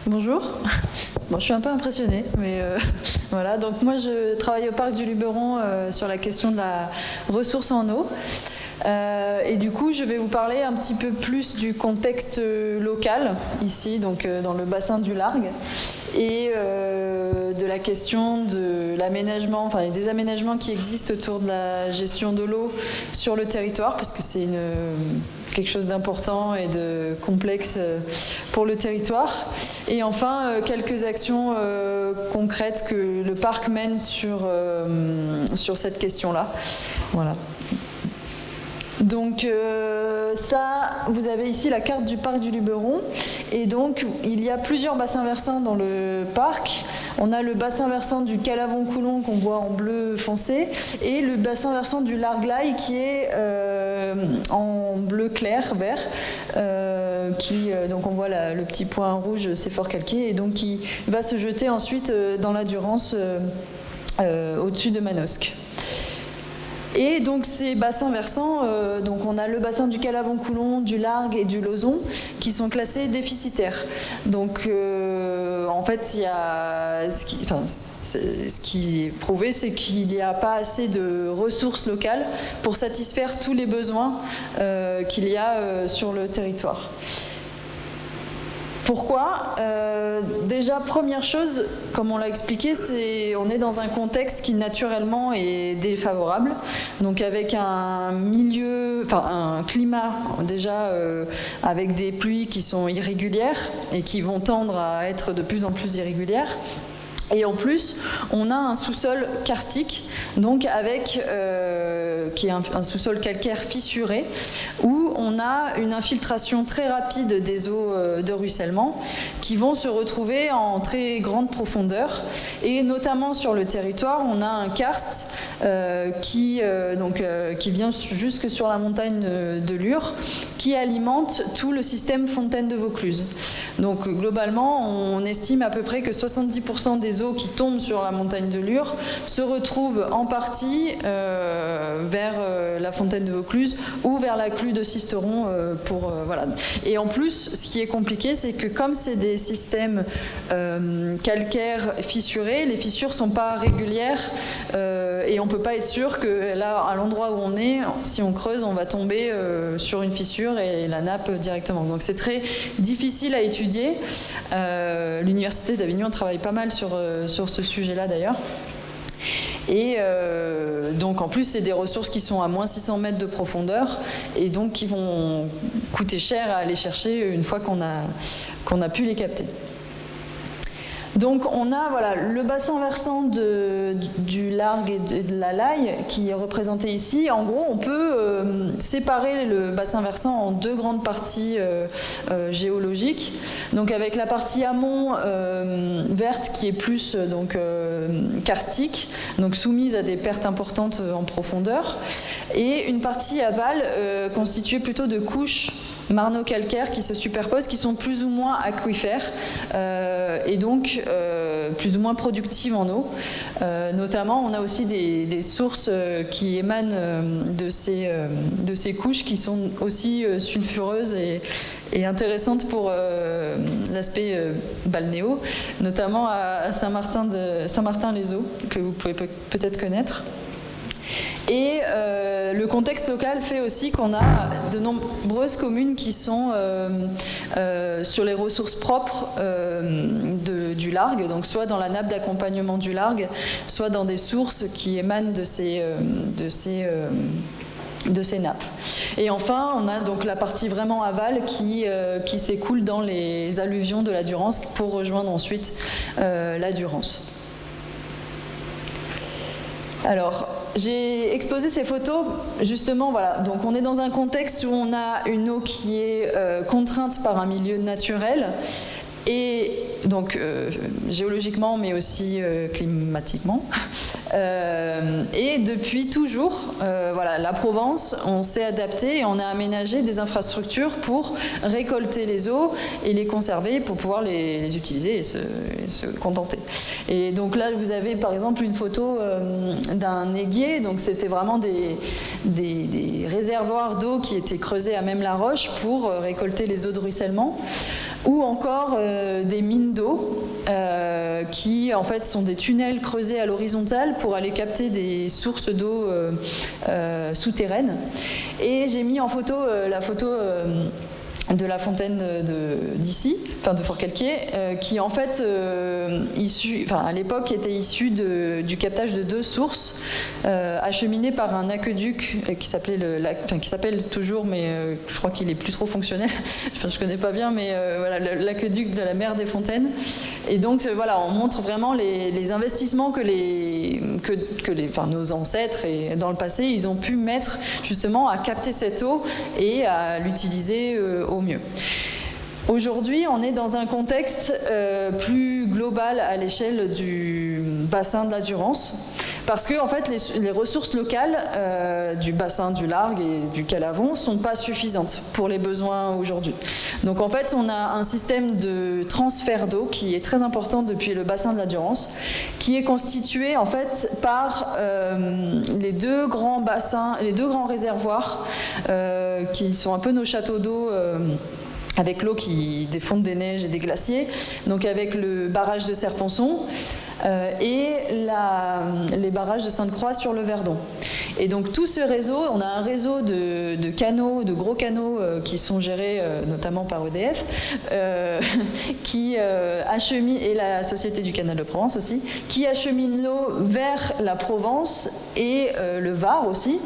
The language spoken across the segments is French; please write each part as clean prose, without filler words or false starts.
Bonjour. Bon, je suis un peu impressionnée, mais voilà. Donc moi, je travaille au Parc du Luberon sur la question de la ressource en eau. Et du coup, je vais vous parler un petit peu plus du contexte local, ici, donc dans le bassin du Largue, et de la question de l'aménagement, enfin des aménagements qui existent autour de la gestion de l'eau sur le territoire, parce que c'est quelque chose d'important et de complexe pour le territoire. Et enfin, quelques actions concrètes que le parc mène sur cette question-là. Voilà. Donc ça, vous avez ici la carte du parc du Luberon, et donc il y a plusieurs bassins versants dans le parc. On a le bassin versant du Calavon-Coulon qu'on voit en bleu foncé, et le bassin versant du Largue-Laye qui est en bleu clair, vert, donc on voit le petit point rouge, c'est fort calqué, et donc qui va se jeter ensuite dans la Durance au-dessus de Manosque. Et donc ces bassins versants, donc on a le bassin du Calavon-Coulon, du Largue et du Lauzon qui sont classés déficitaires. Donc en fait, ce qui est prouvé, c'est qu'il n'y a pas assez de ressources locales pour satisfaire tous les besoins qu'il y a sur le territoire. Pourquoi ? Déjà, première chose, comme on l'a expliqué, on est dans un contexte qui naturellement est défavorable, donc avec un climat déjà avec des pluies qui sont irrégulières et qui vont tendre à être de plus en plus irrégulières. Et en plus, on a un sous-sol karstique, donc qui est un sous-sol calcaire fissuré, où on a une infiltration très rapide des eaux de ruissellement qui vont se retrouver en très grande profondeur. Et notamment sur le territoire, on a un karst qui vient jusque sur la montagne de Lure, qui alimente tout le système fontaine de Vaucluse. Donc globalement, on estime à peu près que 70% des eaux qui tombent sur la montagne de Lure se retrouvent en partie vers la fontaine de Vaucluse ou vers la clue de Sisteron. Voilà. Et en plus, ce qui est compliqué, c'est que comme c'est des systèmes calcaires fissurés, les fissures ne sont pas régulières et on ne peut pas être sûr que là, à l'endroit où on est, si on creuse, on va tomber sur une fissure et la nappe directement. Donc c'est très difficile à étudier. L'Université d'Avignon travaille pas mal sur ce sujet-là d'ailleurs. Et donc en plus c'est des ressources qui sont à moins 600 mètres de profondeur et donc qui vont coûter cher à aller chercher une fois qu'on a pu les capter. Donc on a le bassin versant du Largue et de la Laye qui est représenté ici. En gros, on peut séparer le bassin versant en deux grandes parties géologiques. Donc avec la partie amont verte qui est plus karstique, donc soumise à des pertes importantes en profondeur, et une partie aval constituée plutôt de couches marno-calcaires qui se superposent, qui sont plus ou moins aquifères et donc plus ou moins productives en eau. Notamment, on a aussi des sources qui émanent de ces couches qui sont aussi sulfureuses et intéressantes pour l'aspect balnéo, notamment à Saint-Martin-les-Eaux, que vous pouvez peut-être connaître. Et le contexte local fait aussi qu'on a de nombreuses communes qui sont sur les ressources propres du Largue, donc soit dans la nappe d'accompagnement du Largue, soit dans des sources qui émanent de ces nappes. Et enfin, on a donc la partie vraiment aval qui s'écoule dans les alluvions de la Durance pour rejoindre ensuite la Durance. Alors, j'ai exposé ces photos, justement, voilà. Donc on est dans un contexte où on a une eau qui est contrainte par un milieu naturel, et donc géologiquement mais aussi climatiquement. Et depuis toujours, la Provence, on s'est adapté et on a aménagé des infrastructures pour récolter les eaux et les conserver pour pouvoir les utiliser et se contenter. Et donc là, vous avez par exemple une photo d'un éguier. Donc c'était vraiment des réservoirs d'eau qui étaient creusés à même la roche pour récolter les eaux de ruissellement. ou encore des mines d'eau qui en fait sont des tunnels creusés à l'horizontale pour aller capter des sources d'eau souterraines. Et j'ai mis en photo la photo de la fontaine d'ici, enfin de Forcalquier, qui en fait, à l'époque était issue du captage de 2 sources acheminées par un aqueduc qui s'appelle toujours, mais je crois qu'il est plus trop fonctionnel. Je connais pas bien, mais voilà, l'aqueduc de la mer des Fontaines. Et donc voilà, on montre vraiment les investissements que nos ancêtres et dans le passé, ils ont pu mettre justement à capter cette eau et à l'utiliser au mieux. Aujourd'hui, on est dans un contexte plus global à l'échelle du bassin de la Durance, parce que en fait, les ressources locales du bassin du Largue et du Calavon ne sont pas suffisantes pour les besoins aujourd'hui. Donc en fait, on a un système de transfert d'eau qui est très important depuis le bassin de la Durance, qui est constitué en fait par les 2 grands bassins, les 2 grands réservoirs qui sont un peu nos châteaux d'eau. Avec l'eau qui défonde des neiges et des glaciers, donc avec le barrage de Serponçon et les barrages de Sainte-Croix sur le Verdon. Et donc tout ce réseau, on a un réseau de canaux, de gros canaux qui sont gérés notamment par EDF, qui achemine, et la Société du Canal de Provence aussi, qui achemine l'eau vers la Provence et le Var aussi,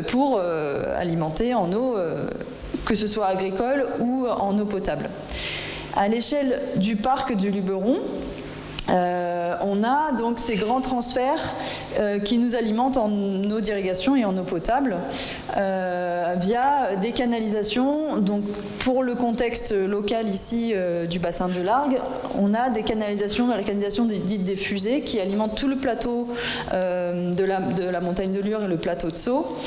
pour alimenter en eau que ce soit agricole ou en eau potable. À l'échelle du parc du Luberon, on a donc ces grands transferts qui nous alimentent en eau d'irrigation et en eau potable via des canalisations. Donc pour le contexte local ici du bassin du Largue, on a des canalisations, la canalisation dite des fusées qui alimentent tout le plateau de la montagne de Lure et le plateau de Sceaux,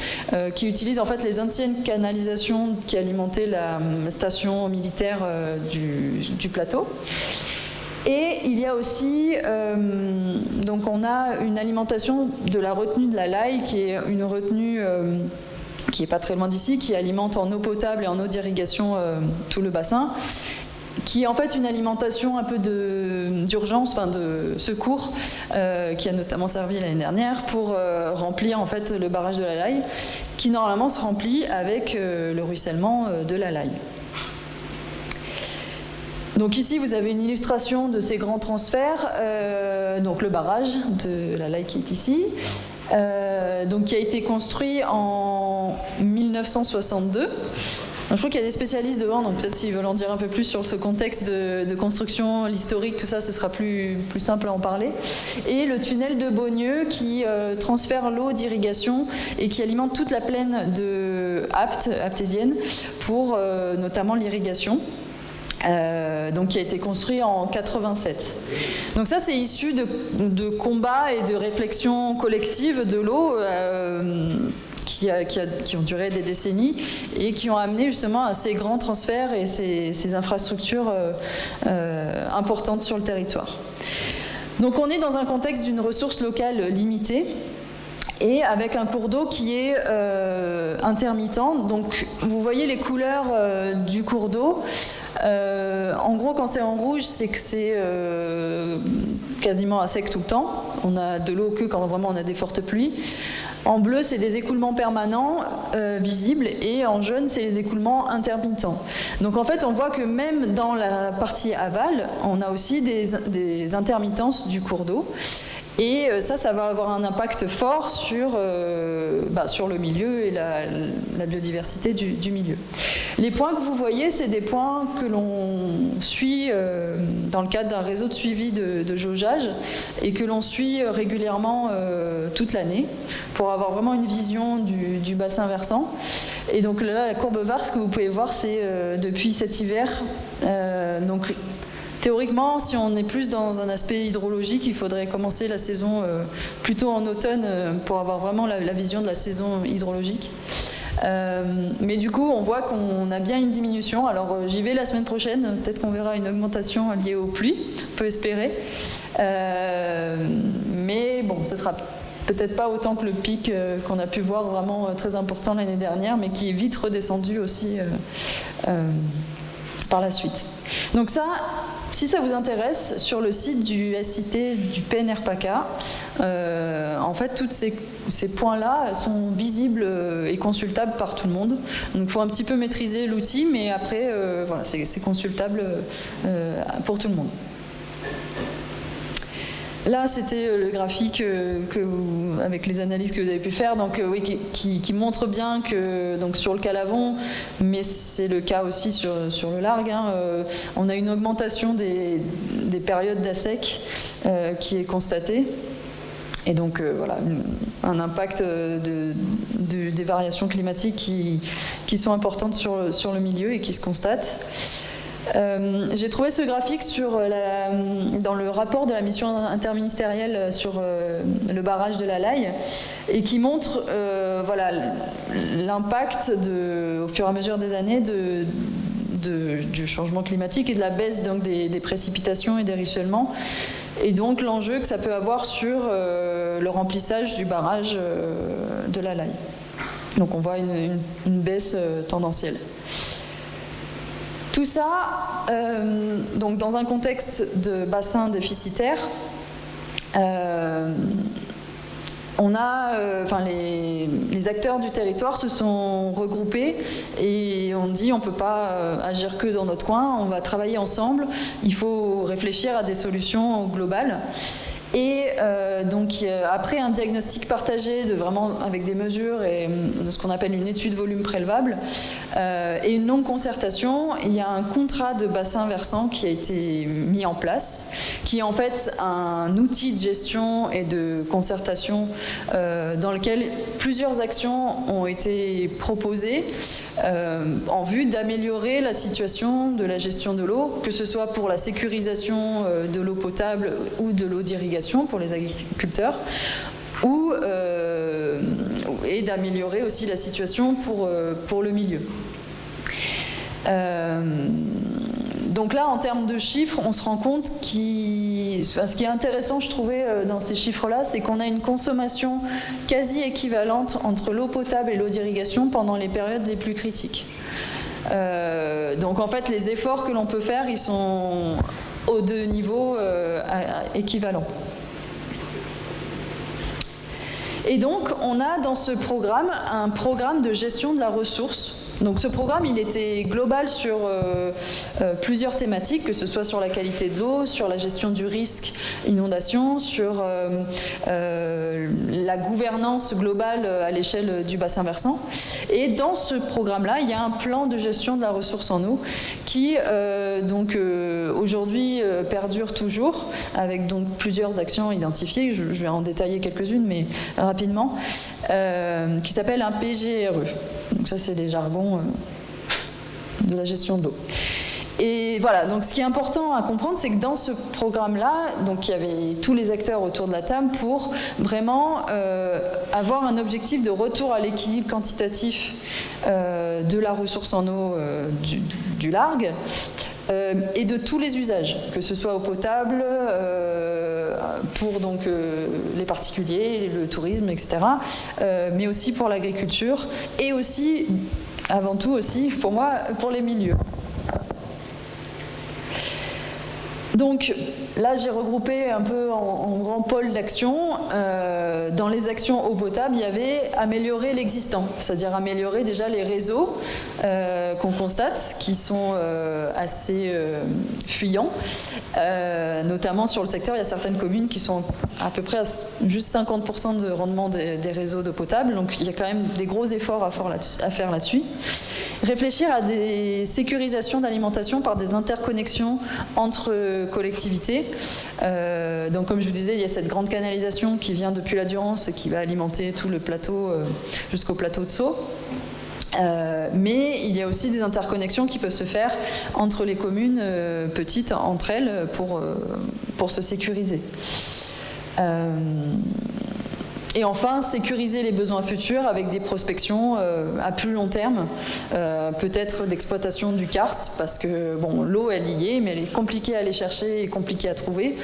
qui utilisent en fait les anciennes canalisations qui alimentaient la station militaire du plateau. Et il y a aussi, donc on a une alimentation de la retenue de la Laye, qui est une retenue qui n'est pas très loin d'ici, qui alimente en eau potable et en eau d'irrigation tout le bassin, qui est en fait une alimentation un peu d'urgence, enfin de secours, qui a notamment servi l'année dernière pour remplir en fait le barrage de la Laye, qui normalement se remplit avec le ruissellement de la Laye. Donc ici, vous avez une illustration de ces grands transferts, donc le barrage de la Laye qui est ici, donc qui a été construit en 1962. Donc je crois qu'il y a des spécialistes devant, donc peut-être s'ils veulent en dire un peu plus sur ce contexte de construction, l'historique, tout ça, ce sera plus simple à en parler. Et le tunnel de Beaugneux qui transfère l'eau d'irrigation et qui alimente toute la plaine de Apt, aptésienne, pour notamment l'irrigation. Donc qui a été construit en 87. Donc ça c'est issu de combats et de réflexions collectives de l'eau qui ont duré des décennies et qui ont amené justement à ces grands transferts et ces infrastructures importantes sur le territoire. Donc on est dans un contexte d'une ressource locale limitée et avec un cours d'eau qui est intermittent. Donc vous voyez les couleurs du cours d'eau. En gros, quand c'est en rouge, c'est que c'est quasiment à sec tout le temps. On a de l'eau que quand vraiment on a des fortes pluies. En bleu, c'est des écoulements permanents visibles, et en jaune, c'est les écoulements intermittents. Donc en fait, on voit que même dans la partie aval, on a aussi des intermittences du cours d'eau. Et ça va avoir un impact fort sur le milieu et la biodiversité du milieu. Les points que vous voyez, c'est des points que l'on suit dans le cadre d'un réseau de suivi de jaugeage et que l'on suit régulièrement toute l'année pour avoir vraiment une vision du bassin versant. Et donc là, la courbe VAR, ce que vous pouvez voir, c'est depuis cet hiver. Donc, théoriquement, si on est plus dans un aspect hydrologique, il faudrait commencer la saison plutôt en automne pour avoir vraiment la vision de la saison hydrologique. Mais du coup, on voit qu'on a bien une diminution. Alors j'y vais la semaine prochaine, peut-être qu'on verra une augmentation liée aux pluies, on peut espérer. Mais bon, ce sera peut-être pas autant que le pic qu'on a pu voir vraiment très important l'année dernière, mais qui est vite redescendu aussi par la suite. Donc ça, si ça vous intéresse, sur le site du SIT du PNRPACA, en fait, tous ces points-là sont visibles et consultables par tout le monde. Donc il faut un petit peu maîtriser l'outil, mais après, voilà, c'est consultable pour tout le monde. Là, c'était le graphique avec les analyses que vous avez pu faire, donc oui, qui montre bien que donc sur le Calavon, mais c'est le cas aussi sur le Largue, hein, on a une augmentation des périodes d'assec qui est constatée. Et donc voilà, un impact des variations climatiques qui sont importantes sur le milieu et qui se constatent. J'ai trouvé ce graphique dans le rapport de la mission interministérielle sur le barrage de la Laye et qui montre voilà, l'impact au fur et à mesure des années du changement climatique et de la baisse donc, des précipitations et des ruissellements, et donc l'enjeu que ça peut avoir sur le remplissage du barrage de la Laye. Donc on voit une baisse tendancielle. Tout ça, donc dans un contexte de bassin déficitaire, on a, les acteurs du territoire se sont regroupés et on dit on ne peut pas agir que dans notre coin, on va travailler ensemble, il faut réfléchir à des solutions globales. Et donc après un diagnostic partagé vraiment avec des mesures et de ce qu'on appelle une étude volume prélevable et une longue concertation, il y a un contrat de bassin versant qui a été mis en place, qui est en fait un outil de gestion et de concertation dans lequel plusieurs actions ont été proposées en vue d'améliorer la situation de la gestion de l'eau, que ce soit pour la sécurisation de l'eau potable ou de l'eau d'irrigation pour les agriculteurs, et d'améliorer aussi la situation pour le milieu. Donc là, en termes de chiffres, on se rend compte ce qui est intéressant, je trouvais, dans ces chiffres-là, c'est qu'on a une consommation quasi équivalente entre l'eau potable et l'eau d'irrigation pendant les périodes les plus critiques. Donc en fait, les efforts que l'on peut faire, ils sont aux deux niveaux équivalents. Et donc, on a dans ce programme un programme de gestion de la ressource. Donc ce programme, il était global sur plusieurs thématiques, que ce soit sur la qualité de l'eau, sur la gestion du risque inondation, sur la gouvernance globale à l'échelle du bassin versant. Et dans ce programme-là, il y a un plan de gestion de la ressource en eau qui aujourd'hui perdure toujours, avec donc plusieurs actions identifiées. Je vais en détailler quelques-unes, mais rapidement, qui s'appelle un PGRE. Donc ça, c'est les jargons de la gestion de l'eau. Et voilà, donc ce qui est important à comprendre, c'est que dans ce programme-là, donc il y avait tous les acteurs autour de la table pour vraiment avoir un objectif de retour à l'équilibre quantitatif de la ressource en eau du Largue et de tous les usages, que ce soit eau potable, pour donc les particuliers, le tourisme, etc., mais aussi pour l'agriculture et aussi, avant tout aussi, pour moi, pour les milieux. Donc là, j'ai regroupé un peu en grands pôles d'action. Dans les actions eau potable, il y avait améliorer l'existant, c'est-à-dire améliorer déjà les réseaux qu'on constate, qui sont assez fuyants. Notamment sur le secteur, il y a certaines communes qui sont à peu près à juste 50% de rendement des réseaux d'eau potable, donc il y a quand même des gros efforts à faire là-dessus. Réfléchir à des sécurisations d'alimentation par des interconnexions entre collectivités. Donc comme je vous disais, il y a cette grande canalisation qui vient depuis la Durance et qui va alimenter tout le plateau jusqu'au plateau de Sceaux. Mais il y a aussi des interconnexions qui peuvent se faire entre les communes petites entre elles pour se sécuriser. Et enfin, sécuriser les besoins futurs avec des prospections à plus long terme, peut-être d'exploitation du karst, parce que bon, l'eau elle y est, mais elle est compliquée à aller chercher et compliquée à trouver.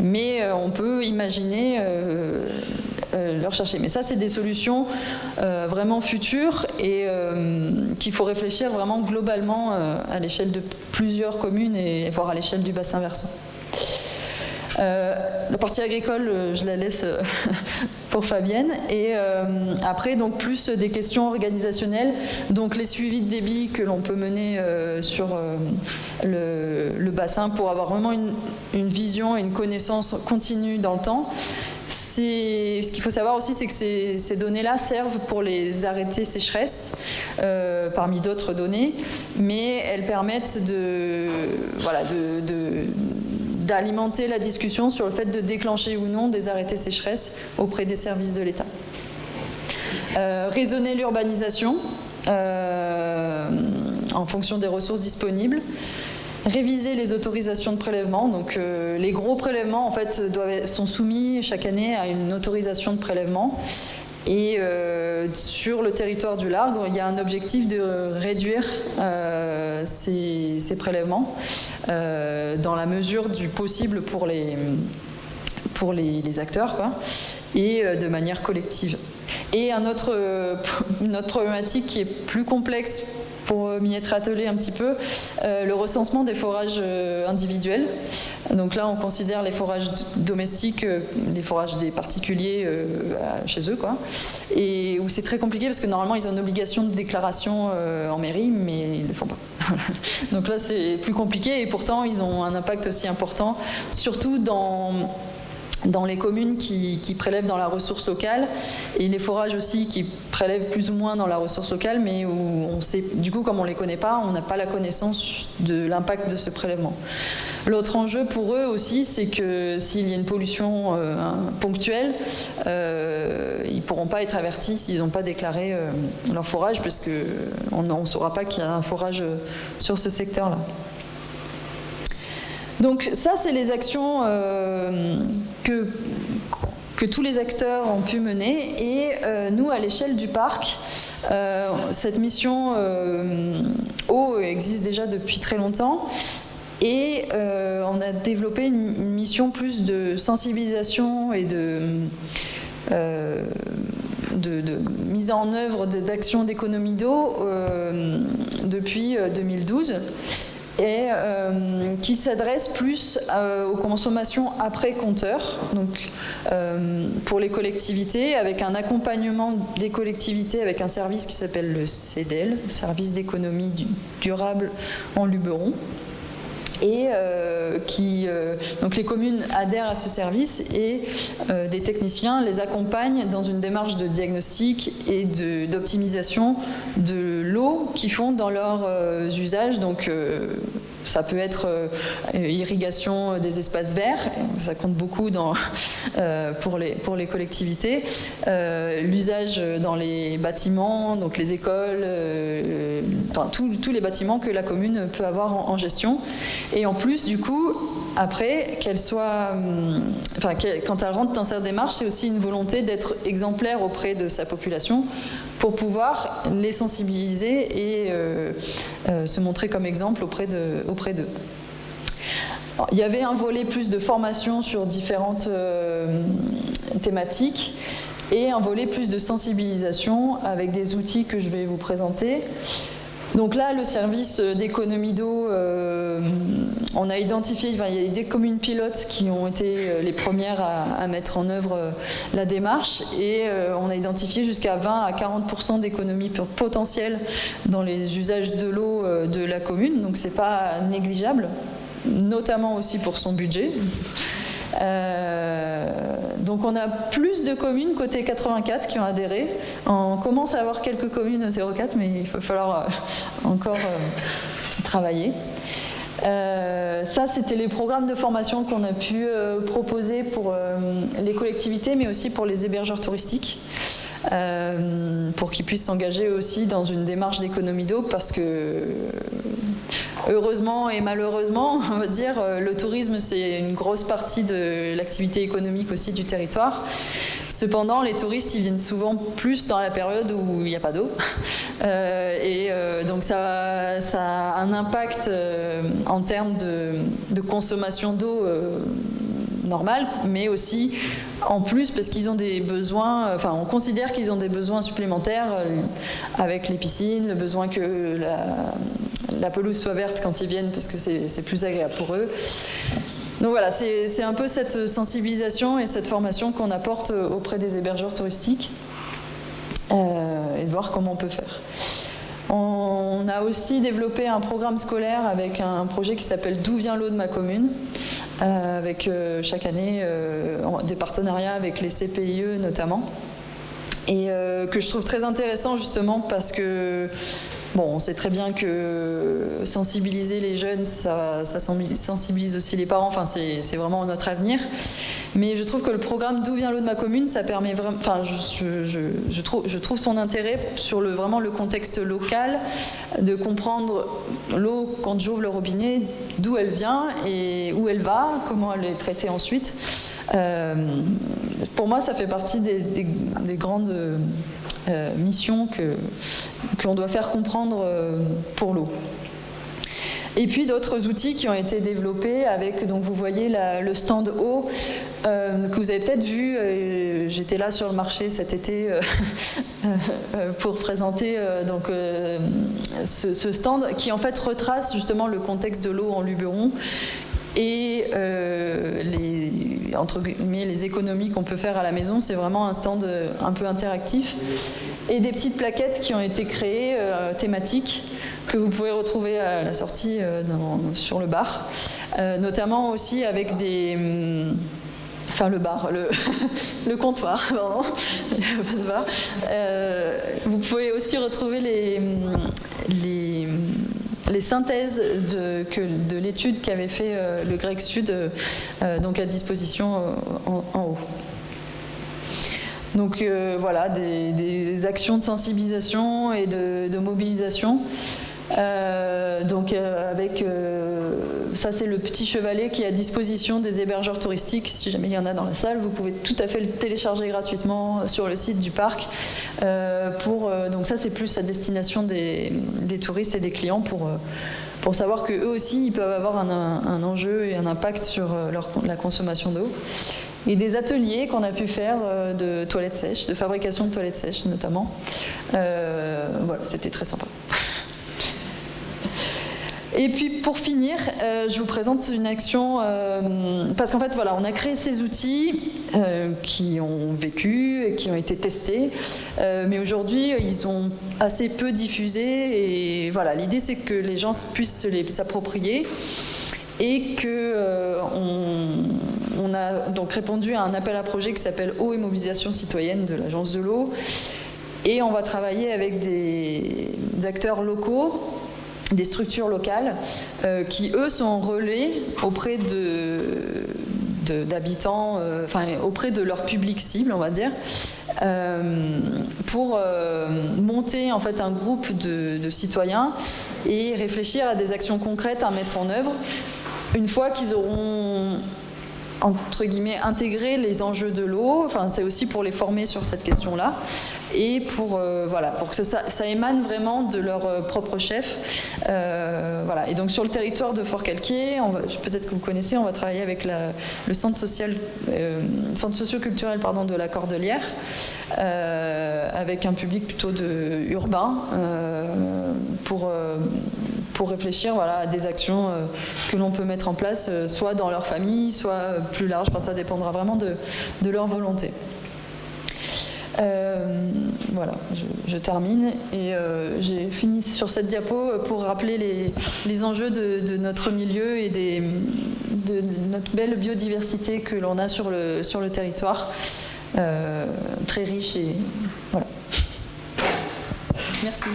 Mais on peut imaginer le rechercher. Mais ça, c'est des solutions vraiment futures et qu'il faut réfléchir vraiment globalement à l'échelle de plusieurs communes et voire à l'échelle du bassin versant. La partie agricole, je la laisse pour Fabienne. Et après, donc, plus des questions organisationnelles, donc les suivis de débit que l'on peut mener sur le bassin pour avoir vraiment une vision et une connaissance continue dans le temps. Ce qu'il faut savoir aussi, c'est que ces données-là servent pour les arrêtés sécheresse, parmi d'autres données, mais elles permettent d'alimenter la discussion sur le fait de déclencher ou non des arrêtés sécheresse auprès des services de l'État. Raisonner l'urbanisation en fonction des ressources disponibles. Réviser les autorisations de prélèvement. Donc, les gros prélèvements en fait, sont soumis chaque année à une autorisation de prélèvement. Et sur le territoire du Largue, il y a un objectif de réduire ces prélèvements dans la mesure du possible pour les acteurs, quoi, et de manière collective. Et une autre problématique qui est plus complexe pour m'y être attelé un petit peu, le recensement des forages individuels. Donc là, on considère les forages domestiques, les forages des particuliers chez eux, quoi. Et où c'est très compliqué parce que normalement, ils ont une obligation de déclaration en mairie, mais ils ne le font pas. Donc là, c'est plus compliqué et pourtant, ils ont un impact aussi important, surtout dans les communes qui prélèvent dans la ressource locale et les forages aussi qui prélèvent plus ou moins dans la ressource locale, mais où on sait, du coup, comme on ne les connaît pas, on n'a pas la connaissance de l'impact de ce prélèvement. L'autre enjeu pour eux aussi, c'est que s'il y a une pollution ponctuelle, ils ne pourront pas être avertis s'ils n'ont pas déclaré leur forage, parce qu'on ne saura pas qu'il y a un forage sur ce secteur-là. Donc ça, c'est les actions que tous les acteurs ont pu mener. Et nous, à l'échelle du parc, cette mission eau existe déjà depuis très longtemps. Et on a développé une mission plus de sensibilisation et de mise en œuvre d'actions d'économie d'eau depuis 2012. Et qui s'adresse plus aux consommations après compteur, donc pour les collectivités, avec un accompagnement des collectivités avec un service qui s'appelle le CEDEL, Service d'économie durable en Luberon. Et donc les communes adhèrent à ce service et des techniciens les accompagnent dans une démarche de diagnostic et d'optimisation de l'eau qu'ils font dans leurs usages. Donc ça peut être irrigation des espaces verts, ça compte beaucoup pour les collectivités, l'usage dans les bâtiments, donc les écoles, enfin, tous les bâtiments que la commune peut avoir en gestion. Et en plus, du coup, après, quand elle rentre dans cette démarche, c'est aussi une volonté d'être exemplaire auprès de sa population pour pouvoir les sensibiliser et se montrer comme exemple auprès d'eux. Alors, il y avait un volet plus de formation sur différentes thématiques et un volet plus de sensibilisation avec des outils que je vais vous présenter. Donc là, le service d'économie d'eau, on a identifié, il y a des communes pilotes qui ont été les premières à mettre en œuvre la démarche et on a identifié jusqu'à 20 à 40% d'économie potentielle dans les usages de l'eau de la commune, donc c'est pas négligeable, notamment aussi pour son budget. Donc on a plus de communes côté 84 qui ont adhéré. On commence à avoir quelques communes 04, mais il va falloir encore travailler. Ça, c'était les programmes de formation qu'on a pu proposer pour les collectivités, mais aussi pour les hébergeurs touristiques, pour qu'ils puissent s'engager aussi dans une démarche d'économie d'eau, parce que heureusement et malheureusement, on va dire, le tourisme, c'est une grosse partie de l'activité économique aussi du territoire. Cependant, les touristes, ils viennent souvent plus dans la période où il n'y a pas d'eau. Donc ça a un impact en termes de consommation d'eau normal, mais aussi en plus parce qu'ils ont des besoins, enfin on considère qu'ils ont des besoins supplémentaires avec les piscines, le besoin que la pelouse soit verte quand ils viennent parce que c'est plus agréable pour eux. Donc voilà, c'est un peu cette sensibilisation et cette formation qu'on apporte auprès des hébergeurs touristiques et de voir comment on peut faire. On a aussi développé un programme scolaire avec un projet qui s'appelle D'où vient l'eau de ma commune, avec chaque année des partenariats avec les CPIE notamment, et que je trouve très intéressant justement parce que bon, on sait très bien que sensibiliser les jeunes, ça sensibilise aussi les parents, enfin c'est vraiment notre avenir. Mais je trouve que le programme D'où vient l'eau de ma commune, ça permet vraiment, enfin je trouve son intérêt sur vraiment le contexte local, de comprendre l'eau quand j'ouvre le robinet, d'où elle vient et où elle va, comment elle est traitée ensuite. Pour moi, ça fait partie des grandes mission qu'on doit faire comprendre pour l'eau. Et puis d'autres outils qui ont été développés avec, donc vous voyez le stand eau que vous avez peut-être vu, j'étais là sur le marché cet été pour présenter donc, ce stand qui en fait retrace justement le contexte de l'eau en Luberon et entre guillemets, les économies qu'on peut faire à la maison. C'est vraiment un stand un peu interactif. Et des petites plaquettes qui ont été créées thématiques que vous pouvez retrouver à la sortie sur le bar. Notamment aussi avec des... Enfin, le bar, le comptoir, pardon. Il n'y a pas de bar. Vous pouvez aussi retrouver les synthèses de l'étude qu'avait fait le GREC Sud, donc à disposition en haut. Donc voilà, des actions de sensibilisation et de mobilisation. Avec ça, c'est le petit chevalet qui est à disposition des hébergeurs touristiques. Si jamais il y en a dans la salle, vous pouvez tout à fait le télécharger gratuitement sur le site du parc. Donc ça, c'est plus à destination des touristes et des clients pour savoir qu'eux aussi, ils peuvent avoir un enjeu et un impact sur la consommation d'eau. Et des ateliers qu'on a pu faire de toilettes sèches, de fabrication de toilettes sèches notamment. Voilà, c'était très sympa. Et puis pour finir, je vous présente une action, parce qu'en fait voilà, on a créé ces outils qui ont vécu et qui ont été testés, mais aujourd'hui ils sont assez peu diffusés et voilà, l'idée c'est que les gens puissent se les approprier et que on a donc répondu à un appel à projet qui s'appelle Eau et mobilisation citoyenne de l'Agence de l'eau, et on va travailler avec des acteurs locaux, des structures locales qui, eux, sont relais auprès d'habitants, enfin auprès de leur public cible, on va dire, pour monter en fait un groupe de citoyens et réfléchir à des actions concrètes à mettre en œuvre une fois qu'ils auront entre guillemets intégré les enjeux de l'eau. Enfin, c'est aussi pour les former sur cette question-là et pour que ça émane vraiment de leur propre chef. Voilà. Et donc sur le territoire de Forcalquier, peut-être que vous connaissez, on va travailler avec le centre socio-culturel de la Cordelière, avec un public plutôt urbain, pour réfléchir à des actions que l'on peut mettre en place, soit dans leur famille, soit plus large. Enfin, ça dépendra vraiment de leur volonté. Voilà, je termine et j'ai fini sur cette diapo pour rappeler les enjeux de notre milieu et de notre belle biodiversité que l'on a sur le territoire, très riche et voilà. Merci.